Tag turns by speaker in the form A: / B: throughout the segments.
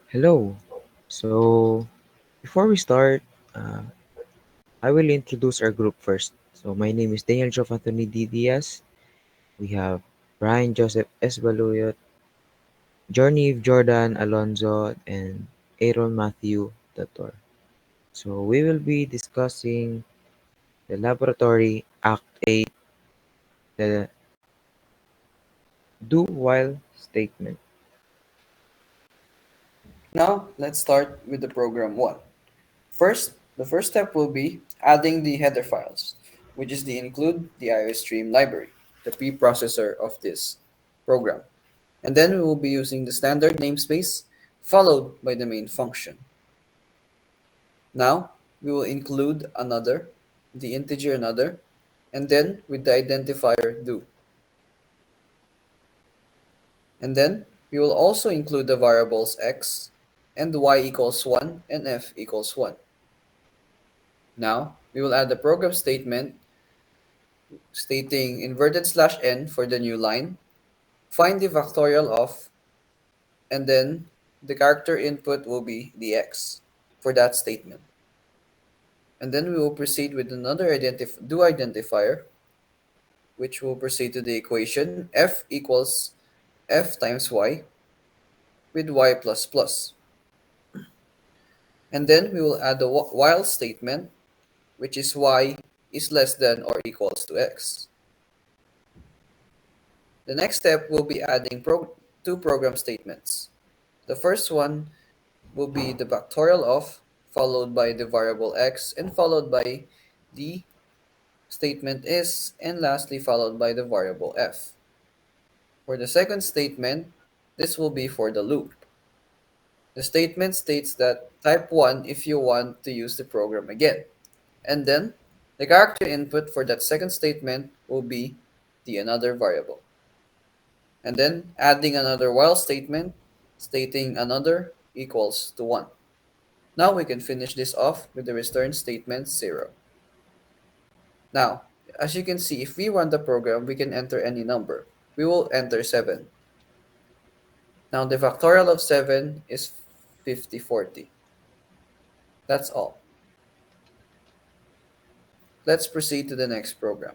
A: Hello. So, before we start, uh, I will introduce our group first. So, my name is Daniel Joseph Anthony D. Diaz. We have Brian Joseph S. Baluyot, Johnny Jordan Alonzo, and Aaron Matthew Dator. So, we will be discussing the Laboratory Act 8, the do while statement.
B: Now, let's start with the program 1. The first step will be adding the header files, which is the include the iOS stream library, the preprocessor of this program. And then we will be using the standard namespace followed by the main function. Now, we will include another, the integer another, and then with the identifier do. And then we will also include the variables x and y equals 1 and f equals 1. Now, we will add the program statement stating inverted slash n for the new line, find the factorial of, and then the character input will be the x for that statement. And then we will proceed with another do identifier, which will proceed to the equation f equals f times y with y plus plus. And then we will add the while statement, which is y is less than or equals to x. The next step will be adding two program statements. The first one will be the factorial of, followed by the variable x, and followed by the statement is, and lastly followed by the variable f. For the second statement, this will be for the loop. The statement states that type 1 if you want to use the program again. And then the character input for that second statement will be the another variable. And then adding another while statement stating another equals to 1. Now we can finish this off with the return statement 0. Now, as you can see, if we run the program, we can enter any number. We will enter 7. Now the factorial of 7 is 5040. That's all. Let's proceed to the next program.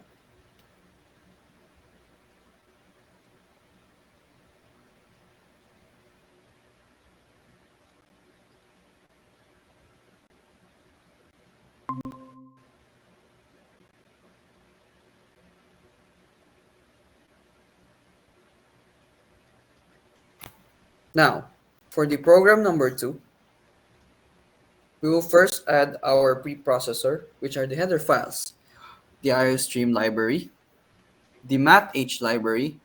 B: Now, for the program number 2, we will first add our preprocessor, which are the header files, the IO stream library, the math library,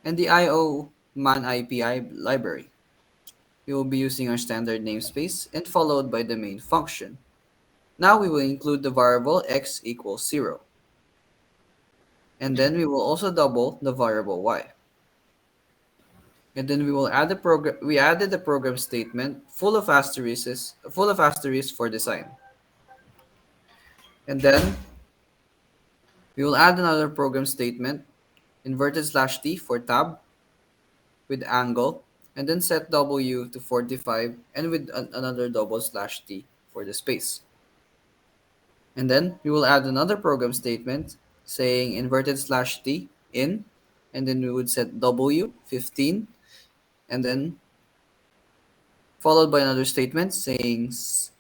B: and the IO man IPI library. We will be using our standard namespace and followed by the main function. Now we will include the variable x equals 0. And then we will also double the variable y. And then we will add the program. We added the program statement full of asterisks for design. And then we will add another program statement, inverted slash t for tab with angle, and then set w to 45 and with another double slash t for the space. And then we will add another program statement saying inverted slash t in, and then we would set w 15, and then followed by another statement saying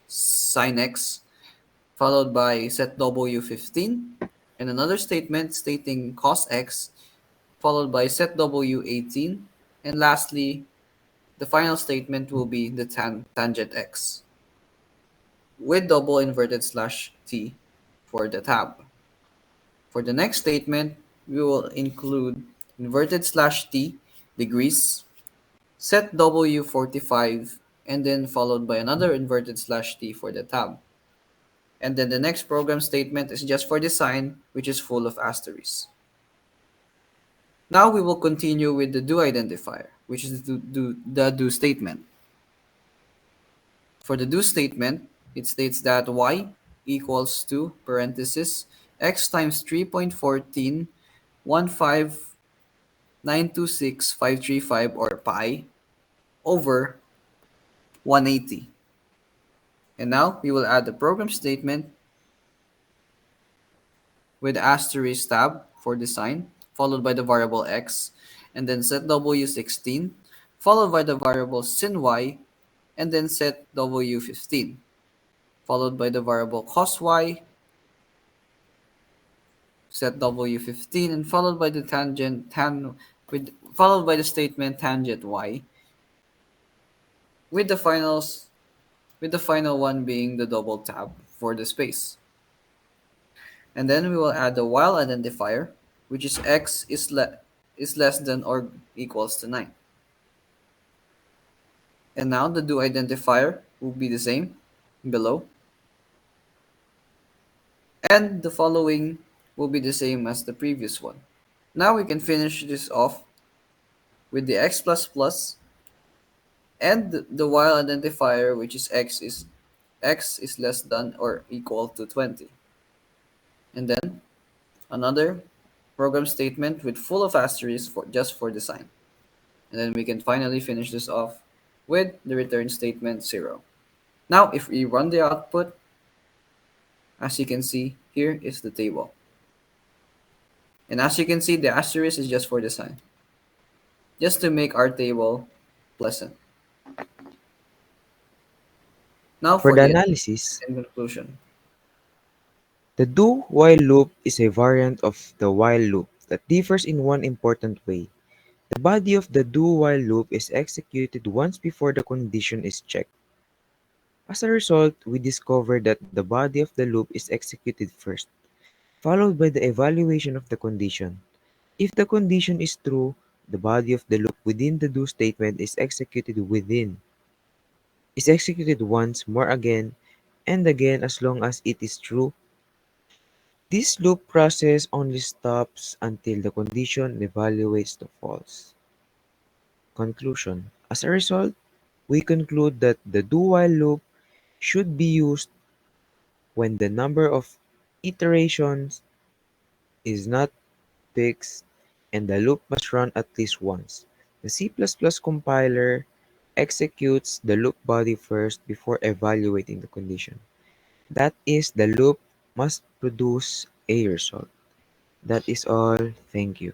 B: sin x, followed by set w 15, and another statement stating cos x, followed by set w 18, and lastly, the final statement will be the tangent x with double inverted slash t for the tab. For the next statement, we will include inverted slash t degrees, set w 45, and then followed by another inverted slash t for the tab. And then the next program statement is just for the sign, which is full of asterisks. Now we will continue with the do identifier, which is the do statement. For the do statement, it states that y equals to parenthesis x times 3.1415926535 or pi over 180. And now we will add the program statement with asterisk tab for design, followed by the variable x, and then set w16, followed by the variable sin y, and then set w15, followed by the variable cos y, set w15, and followed by the tangent tan with followed by the statement tangent y, with the finals with the final one being the double tab for the space. And then we will add the while identifier, which is x is less than or equals to 9. And now the do identifier will be the same below. And the following will be the same as the previous one. Now we can finish this off with the x plus plus and the while identifier, which is x is less than or equal to 20. And then another program statement with full of asterisks for just for the sign. And then we can finally finish this off with the return statement 0. Now if we run the output, as you can see, here is the table. And as you can see, the asterisk is just for the sign, just to make our table pleasant. Now
A: For
B: for
A: the
B: the
A: analysis,
B: conclusion.
A: the do-while loop is a variant of the while loop that differs in one important way. The body of the do-while loop is executed once before the condition is checked. As a result, we discover that the body of the loop is executed first, followed by the evaluation of the condition. If the condition is true, the body of the loop within the do statement is executed once more again and again as long as it is true. This loop process only stops until the condition evaluates to false. Conclusion. As a result, we conclude that the do-while loop should be used when the number of iterations is not fixed and the loop must run at least once. The C++ compiler executes the loop body first before evaluating the condition. That is, the loop must produce a result. That is all. Thank you.